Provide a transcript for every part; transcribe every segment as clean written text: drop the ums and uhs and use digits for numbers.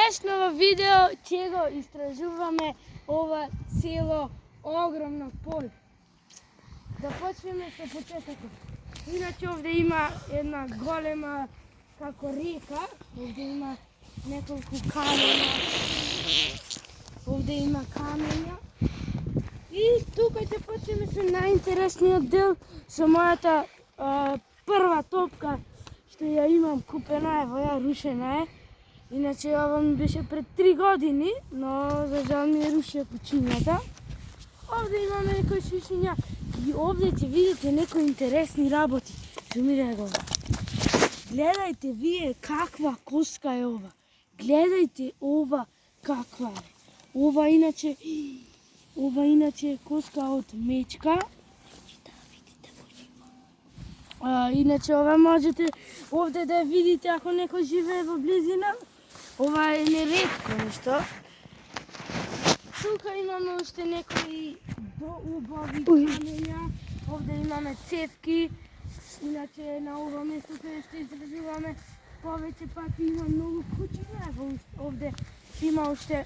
Денешно во видео ќе го истражуваме ова цело огромно поле. Да почнеме со почетокот. Иначе овде има една голема како река, овде има неколку камења. Овде има камења. И тука ќе почнеме со најинтересниот дел, со мојата прва топка што ја имам купена, ево ја рушена е. Иначе ова ми беше пред 3 години, но за жал ми рушија кучињата. Овде имаме некои шишиња и овде ќе видите некои интересни работи. Што ми рекол. Гледајте вие каква коска е ова. Гледајте ова каква е. Ова иначе е коска од мечка. Иначе ова можете овде да ја видите ако некој живее во близина. Ова е неретко нешто. Тука имаме уште некои убави камења. Овде имаме цевки. Иначе на ова место каде што изражуваме повеќе пати има многу кучиња. Овде има уште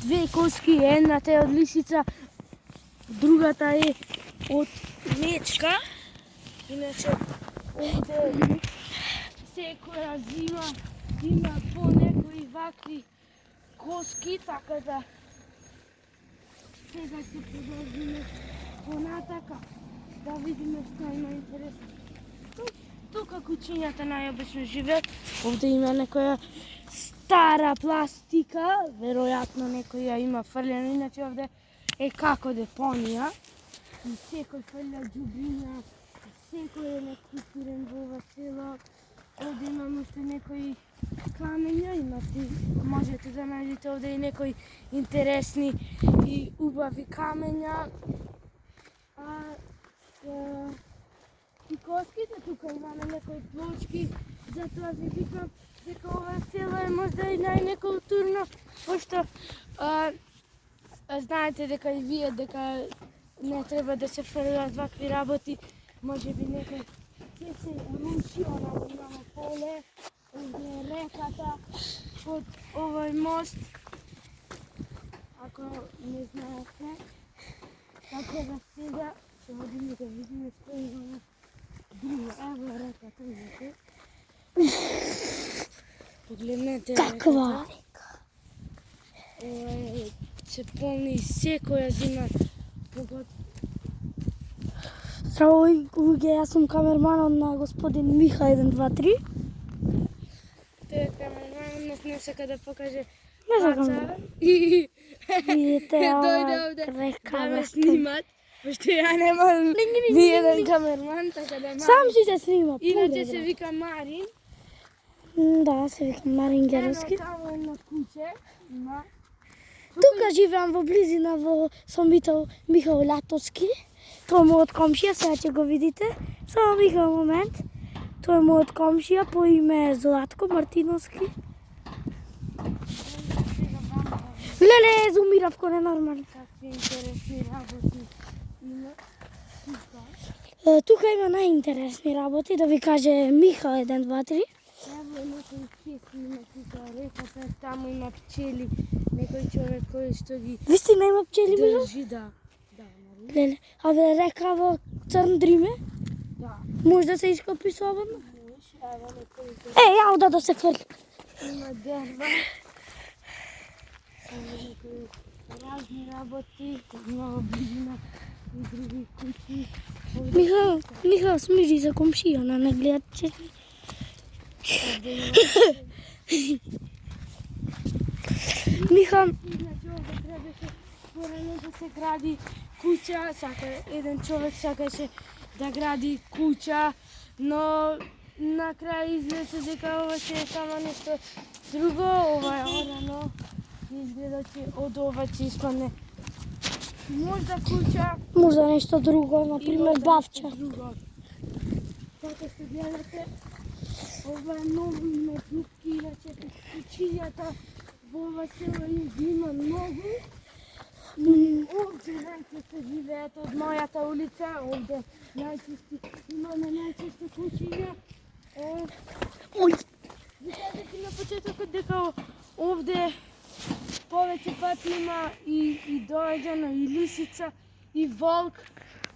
2 коски, едната е од лисица, другата е од мечка. Иначе овде секоја зима има по некои вакви коски, така да сега ќе продолжиме понатака да видиме што има интересно. Тука кучињата најобично живеат. Овде има некоја стара пластика, веројатно некој ја има фрлена, иначе овде е како депонија. И секој фрля џубриња, секој е некултурен во ова село. Овде имаме уште некои камења, можете да најдете овде и некои интересни и убави камења. И коските, тука имаме некои плочки, затоа ви викам дека ова село е можда и најнекултурно, пошто знаете дека и вие дека не треба да се фрлат вакви работи, можеби некој ќе се руши, онака имаме поле, овде е реката, под овој мост, ако не знаете. Така да сега ќе одиме да видиме што имаме друго. Ево реката, видите. Погледнете реката. Каква река? Ова се полни секоја зима. Здраво луѓе, јас сум камерманот на господин Миха 123. Тој е камерманот, не сака да покаже Не сакам паца. да. И Видите дојде ова овде река да ме вртен. снимат, пошто ја немам ни еден камерман, така да Сам си се снима. Иначе се вика Марин. Да, се викам Марин Геровски. Ено тамо едно куќе има. Тука живеам во близина со Михаил Латовски. Тој е мојот комшија, сега ќе го видите. Само Михаил момент. Тој е мојот комшија по име Златко Мартиновски. Леле, зумирав ко ненормално. Какви интересни работи има. Тука има најинтересни работи, да ви каже Миха 123. Ево некои песни има тука, реката, таму има пчели, некој човек кој што ги Вистина има пчели, Миха? држи, да. Леле, а бе река во Црн Дриме? Да. Може да се ископи слободно? Ево некој Јао да се фрли. има дерва. Ево некои разни работи, има во близина и други куќи. Миха, смири за комшија, не гледат чели. Миха, Иначе овде требаше порано да се гради куќа, еден човек сакаше да гради куќа, но на крај излезе дека ова ќе е само нешто друго, ова е орано. Изгледа че од ова ќе испадне можда куќа, можда нешто друго, например бавча. Така што гледате, ова е многу иметнички, иначе кучињата во ова село има многу. Овде најчесто живеат од мојата улица, овде имаме најчесто кучиња. Ви кажете на почетокот дека овде повеќе пати има и доаѓано и лисица, и волк,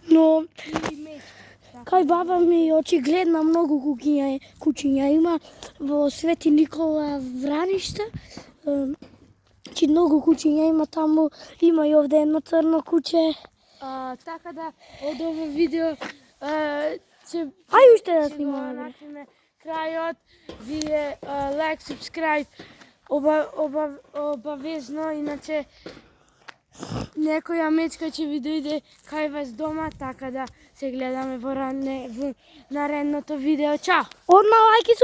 Но и мечка. кај баба ми очигледно многу куќиња има во Свети Никола Враниште. Чи многу куќиња има таму, има и овде едно црно куќе. Така да, од ова видео ќе Ај уште да го снимаме. направиме крајот. Вие лайк, subscribe обавезно, иначе некоја мечка ќе ви дојде кај вас дома, така да се гледаме во наредното видео. Чао! Одма лајк и